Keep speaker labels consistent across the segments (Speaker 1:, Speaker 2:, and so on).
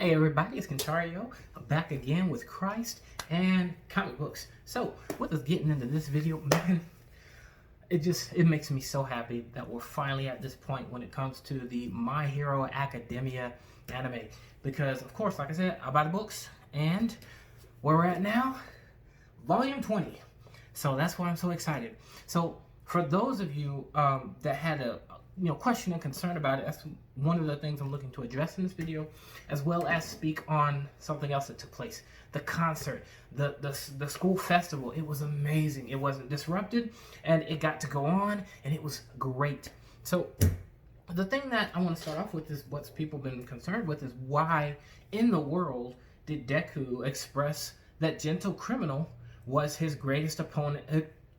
Speaker 1: Hey everybody, it's Kentario, back again with Christ and comic books. So, with us getting into this video, man, it makes me so happy that we're finally at this point when it comes to the My Hero Academia anime. Because, of course, like I said, I buy the books, and where we're at now, Volume 20. So that's why I'm so excited. So, for those of you that had a question and concern about it, that's one of the things I'm looking to address in this video, as well as speak on something else that took place. The concert, the school festival, it was amazing. It wasn't disrupted, and it got to go on, and it was great. So the thing that I want to start off with is what's people been concerned with is why in the world did Deku express that Gentle Criminal was his greatest opponent,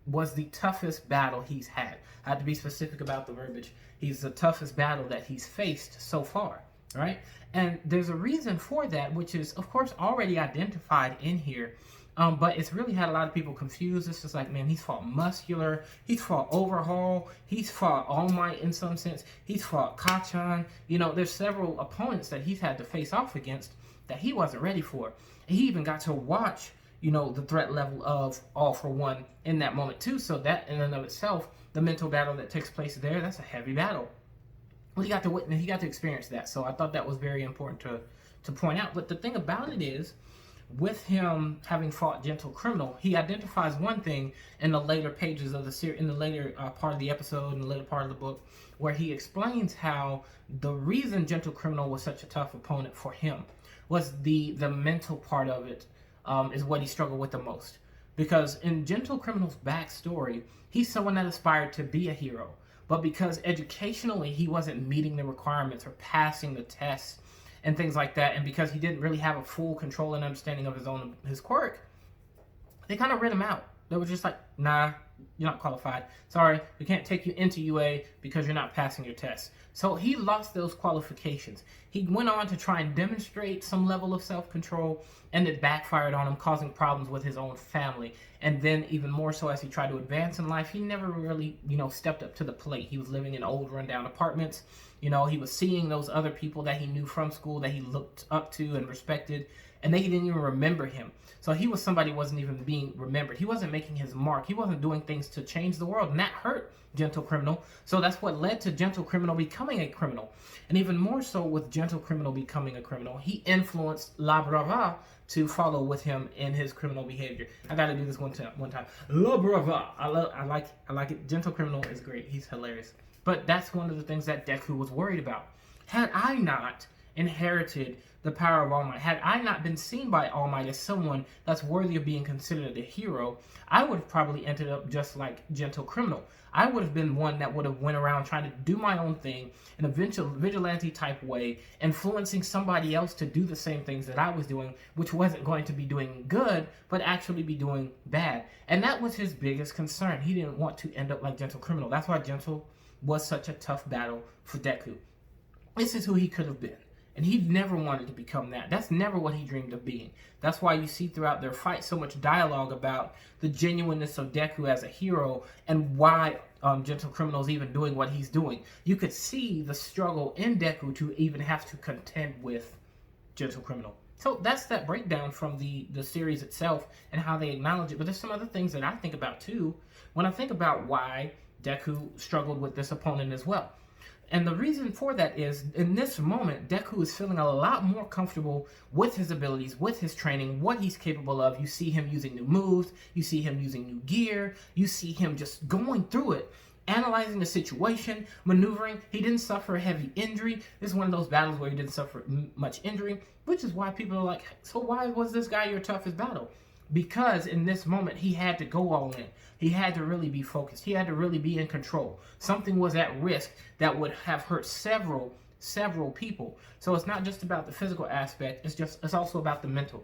Speaker 1: was the toughest battle he's had. I had to be specific about the verbiage. He's the toughest battle that he's faced so far, right? And there's a reason for that, which is, of course, already identified in here, but it's really had a lot of people confused. It's just like, man, he's fought Muscular, he's fought Overhaul, he's fought All Might in some sense, he's fought Kachan. There's several opponents that he's had to face off against that he wasn't ready for. And he even got to watch the threat level of All for One in that moment too. So that in and of itself, the mental battle that takes place there, that's a heavy battle. Well, he got to witness, he got to experience that. So I thought that was very important to point out. But the thing about it is, with him having fought Gentle Criminal, he identifies one thing in the later pages of the series, in the later part of the episode, in the later part of the book, where he explains how the reason Gentle Criminal was such a tough opponent for him was the mental part of it. Is what he struggled with the most. Because in Gentle Criminal's backstory, he's someone that aspired to be a hero. But because educationally he wasn't meeting the requirements or passing the tests and things like that, and because he didn't really have a full control and understanding of his quirk, they kind of writ him out. They were just like, nah, you're not qualified. Sorry, we can't take you into UA because you're not passing your tests. So he lost those qualifications. He went on to try and demonstrate some level of self-control, and it backfired on him, causing problems with his own family. And then even more so as he tried to advance in life, he never really, stepped up to the plate. He was living in old rundown apartments. He was seeing those other people that he knew from school that he looked up to and respected, and they didn't even remember him. So he was somebody who wasn't even being remembered. He wasn't making his mark. He wasn't doing things to change the world, and that hurt Gentle Criminal. So that's what led to Gentle Criminal becoming a criminal. And even more so with Gentle Criminal becoming a criminal, he influenced La Brava to follow with him in his criminal behavior. I gotta do this one time. La Brava. I like it. Gentle Criminal is great. He's hilarious. But that's one of the things that Deku was worried about. Had I not inherited the power of All Might, had I not been seen by All Might as someone that's worthy of being considered a hero, I would have probably ended up just like Gentle Criminal. I would have been one that would have went around trying to do my own thing in a vigilante type way, influencing somebody else to do the same things that I was doing, which wasn't going to be doing good, but actually be doing bad. And that was his biggest concern. He didn't want to end up like Gentle Criminal. That's why Gentle was such a tough battle for Deku. This is who he could have been. And he never wanted to become that. That's never what he dreamed of being. That's why you see throughout their fight so much dialogue about the genuineness of Deku as a hero and why Gentle Criminal is even doing what he's doing. You could see the struggle in Deku to even have to contend with Gentle Criminal. So that's that breakdown from the series itself and how they acknowledge it. But there's some other things that I think about too when I think about why Deku struggled with this opponent as well. And the reason for that is, in this moment, Deku is feeling a lot more comfortable with his abilities, with his training, what he's capable of. You see him using new moves, you see him using new gear, you see him just going through it, analyzing the situation, maneuvering. He didn't suffer a heavy injury. This is one of those battles where he didn't suffer much injury, which is why people are like, so why was this guy your toughest battle? Because in this moment, he had to go all in. He had to really be focused. He had to really be in control. Something was at risk that would have hurt several people. So it's not just about the physical aspect. It's also about the mental.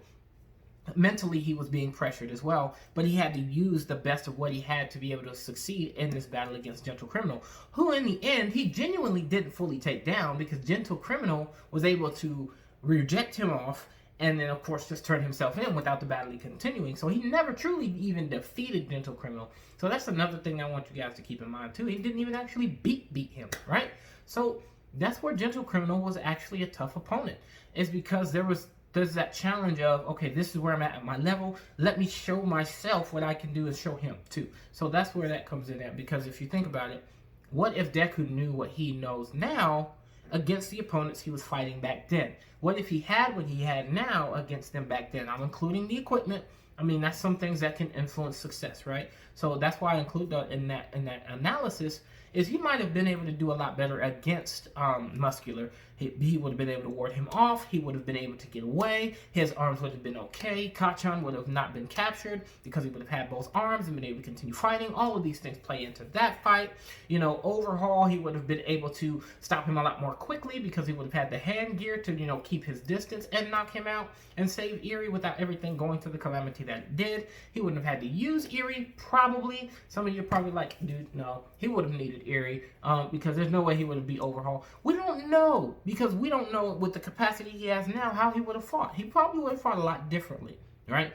Speaker 1: Mentally, he was being pressured as well, but he had to use the best of what he had to be able to succeed in this battle against Gentle Criminal, who in the end, he genuinely didn't fully take down because Gentle Criminal was able to reject him off and then, of course, just turn himself in without the battle continuing. So he never truly even defeated Gentle Criminal. So that's another thing I want you guys to keep in mind, too. He didn't even actually beat him, right? So that's where Gentle Criminal was actually a tough opponent. Is because there's that challenge of, okay, this is where I'm at my level. Let me show myself what I can do and show him too. So that's where that comes in at. Because if you think about it, what if Deku knew what he knows now against the opponents he was fighting back then? What if he had what he had now against them back then? I'm including the equipment. I mean, that's some things that can influence success, right? So that's why I include that in that analysis. Is he might have been able to do a lot better against Muscular. He would have been able to ward him off. He would have been able to get away. His arms would have been okay. Kachan would have not been captured because he would have had both arms and been able to continue fighting. All of these things play into that fight. You know, Overhaul, he would have been able to stop him a lot more quickly because he would have had the hand gear to, you know, keep his distance and knock him out and save Eerie without everything going to the calamity that it did. He wouldn't have had to use Eerie, probably. Some of you are probably like, dude, no. He would have needed Eerie because there's no way he would have beat Overhaul. We don't know, because we don't know with the capacity he has now how he would have fought. He probably would have fought a lot differently, right?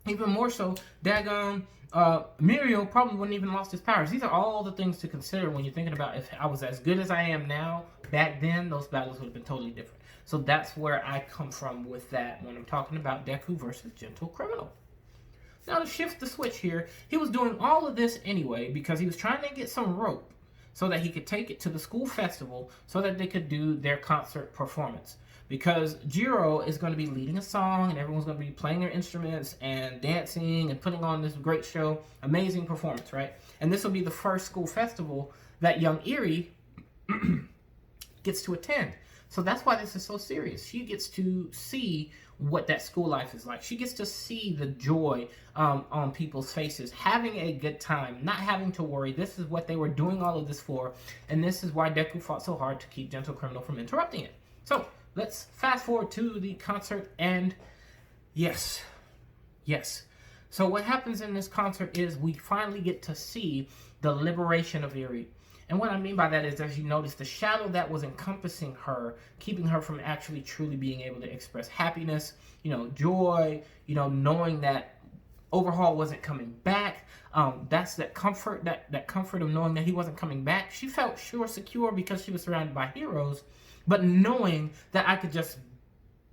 Speaker 1: Even more so, Dagon, Mirio probably wouldn't even lost his powers. These are all the things to consider when you're thinking about if I was as good as I am now, back then, those battles would have been totally different. So that's where I come from with that when I'm talking about Deku versus Gentle Criminal. Now to shift the switch here, he was doing all of this anyway because he was trying to get some rope so that he could take it to the school festival so that they could do their concert performance. Because Jiro is going to be leading a song and everyone's going to be playing their instruments and dancing and putting on this great show, amazing performance, right? And this will be the first school festival that young Eerie gets to attend. So that's why this is so serious. She gets to see what that school life is like. She gets to see the joy on people's faces, having a good time, not having to worry. This is what they were doing all of this for, and this is why Deku fought so hard to keep Gentle Criminal from interrupting it. So let's fast forward to the concert, and yes. So what happens in this concert is we finally get to see the liberation of Eerie. And what I mean by that is, as you notice, the shadow that was encompassing her, keeping her from actually truly being able to express happiness, you know, joy, you know, knowing that Overhaul wasn't coming back. That's that comfort, that comfort of knowing that he wasn't coming back. She felt sure, secure because she was surrounded by heroes, but knowing that I could just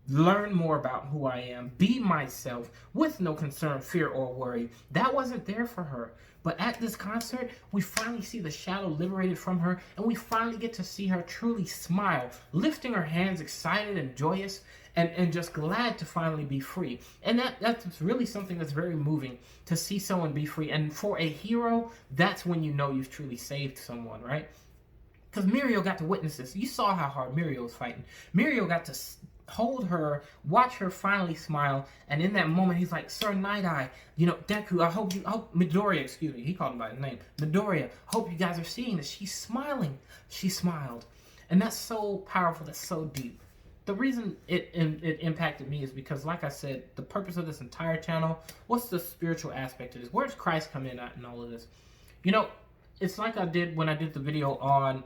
Speaker 1: learn more about who I am, be myself with no concern, fear, or worry. That wasn't there for her. But at this concert, we finally see the shadow liberated from her, and we finally get to see her truly smile, lifting her hands, excited and joyous, and just glad to finally be free. And that's really something that's very moving, to see someone be free. And for a hero, that's when you know you've truly saved someone, right? Because Mirio got to witness this. You saw how hard Mirio was fighting. Mirio got to hold her, watch her finally smile, and in that moment he's like, Sir Night-Eye, you know, Deku, I hope Midoriya, excuse me, he called him by his name, Midoriya, hope you guys are seeing this. She's smiling. She smiled. And that's so powerful, that's so deep. The reason it impacted me is because, like I said, the purpose of this entire channel, what's the spiritual aspect of this? Where does Christ come in at in all of this? You know, it's like I did when I did the video on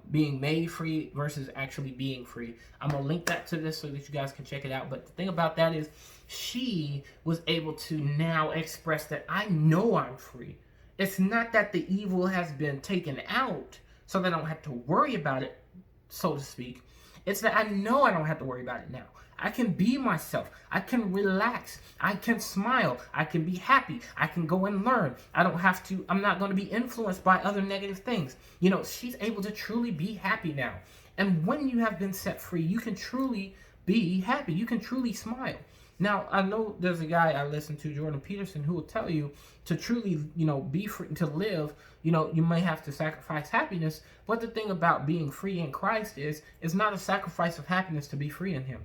Speaker 1: being made free versus actually being free. I'm gonna link that to this so that you guys can check it out. But the thing about that is, she was able to now express that I know I'm free. It's not that the evil has been taken out so that I don't have to worry about it, so to speak. It's that I know I don't have to worry about it now. I can be myself. I can relax. I can smile. I can be happy. I can go and learn. I don't have to, I'm not going to be influenced by other negative things. You know, she's able to truly be happy now. And when you have been set free, you can truly be happy. You can truly smile. Now, I know there's a guy I listen to, Jordan Peterson, who will tell you to truly, you know, be free, to live, you know, you may have to sacrifice happiness. But the thing about being free in Christ is, it's not a sacrifice of happiness to be free in Him.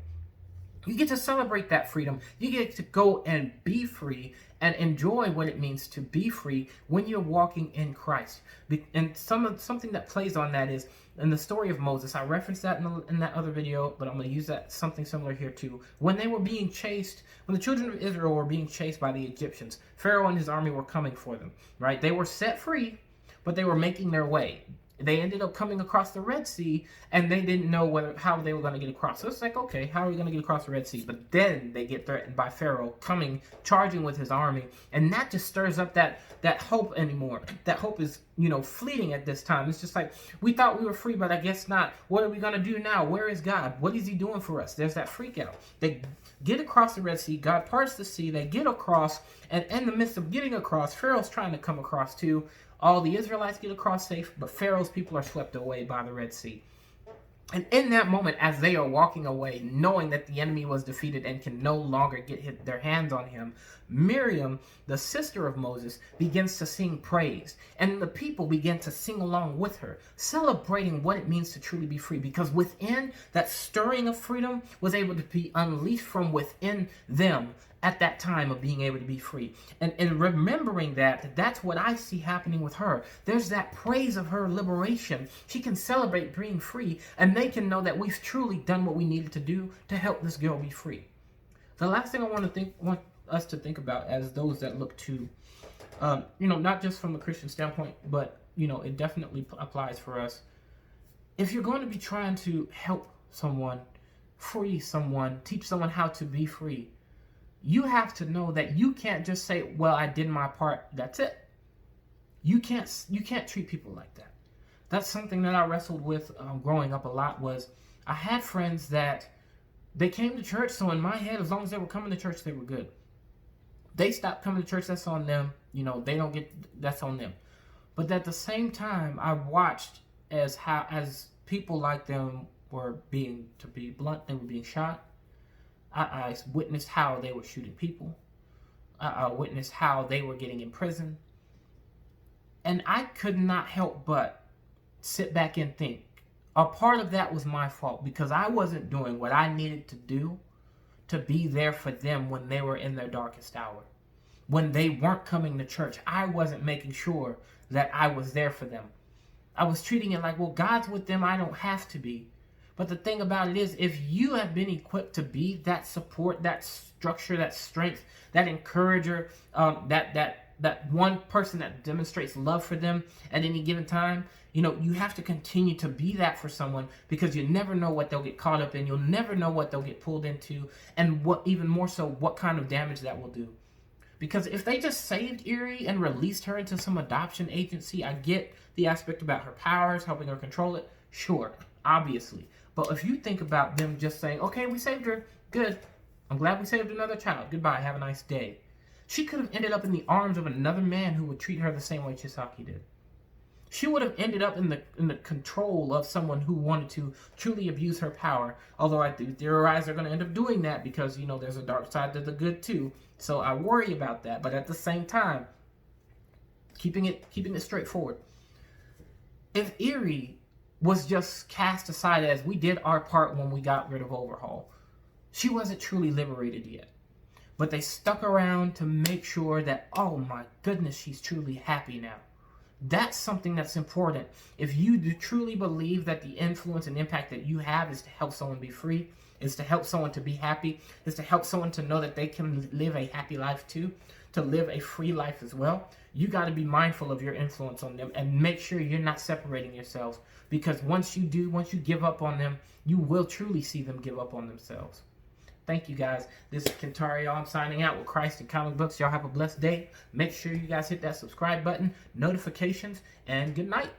Speaker 1: You get to celebrate that freedom. You get to go and be free and enjoy what it means to be free when you're walking in Christ. And something that plays on that is, in the story of Moses, I referenced that in that other video, but I'm going to use that something similar here too. When they were being chased, when the children of Israel were being chased by the Egyptians, Pharaoh and his army were coming for them, right? They were set free, but they were making their way. They ended up coming across the Red Sea, and they didn't know how they were going to get across. So it's like, okay, how are we going to get across the Red Sea? But then they get threatened by Pharaoh charging with his army, and that just stirs up that hope anymore. That hope is, fleeting at this time. It's just like, we thought we were free, but I guess not. What are we going to do now? Where is God? What is he doing for us? There's that freak out. They get across the Red Sea. God parts the sea. They get across, and in the midst of getting across, Pharaoh's trying to come across too. All the Israelites get across safe, but Pharaoh's people are swept away by the Red Sea. And in that moment, as they are walking away, knowing that the enemy was defeated and can no longer get their hands on him, Miriam, the sister of Moses, begins to sing praise. And the people begin to sing along with her, celebrating what it means to truly be free. Because within that stirring of freedom was able to be unleashed from within them at that time of being able to be free. And remembering that's what I see happening with her. There's that praise of her liberation. She can celebrate being free, and they can know that we've truly done what we needed to do to help this girl be free. The last thing I want us to think about as those that look to, not just from a Christian standpoint, but, it definitely applies for us. If you're going to be trying to help someone, free someone, teach someone how to be free, you have to know that you can't just say, well, I did my part, that's it. You can't treat people like that. That's something that I wrestled with growing up a lot. Was I had friends that they came to church, so in my head, as long as they were coming to church, they were good. They stopped coming to church, that's on them. They don't get, that's on them. But at the same time, I watched as people like them were being, to be blunt, they were being shot. I witnessed how they were shooting people. I witnessed how they were getting in prison. And I could not help but sit back and think, a part of that was my fault because I wasn't doing what I needed to do to be there for them when they were in their darkest hour. When they weren't coming to church, I wasn't making sure that I was there for them. I was treating it like, well, God's with them, I don't have to be. But the thing about it is, if you have been equipped to be that support, that structure, that strength, that encourager, that one person that demonstrates love for them at any given time, you have to continue to be that for someone, because you never know what they'll get caught up in. You'll never know what they'll get pulled into, and what even more so, what kind of damage that will do. Because if they just saved Erie and released her into some adoption agency, I get the aspect about her powers, helping her control it. Sure, obviously. But if you think about them just saying, okay, we saved her, good. I'm glad we saved another child. Goodbye, have a nice day. She could have ended up in the arms of another man who would treat her the same way Chisaki did. She would have ended up in the control of someone who wanted to truly abuse her power. Although I do theorize they're going to end up doing that because, there's a dark side to the good too. So I worry about that. But at the same time, keeping it straightforward. If Erie was just cast aside as we did our part when we got rid of Overhaul, she wasn't truly liberated yet. But they stuck around to make sure that, oh my goodness, she's truly happy now. That's something that's important. If you do truly believe that the influence and impact that you have is to help someone be free, is to help someone to be happy, is to help someone to know that they can live a happy life too, to live a free life as well, you got to be mindful of your influence on them and make sure you're not separating yourselves. Because once you give up on them, you will truly see them give up on themselves. Thank you, guys. This is Kentario. I'm signing out with Christ and Comic Books. Y'all have a blessed day. Make sure you guys hit that subscribe button, notifications, and good night.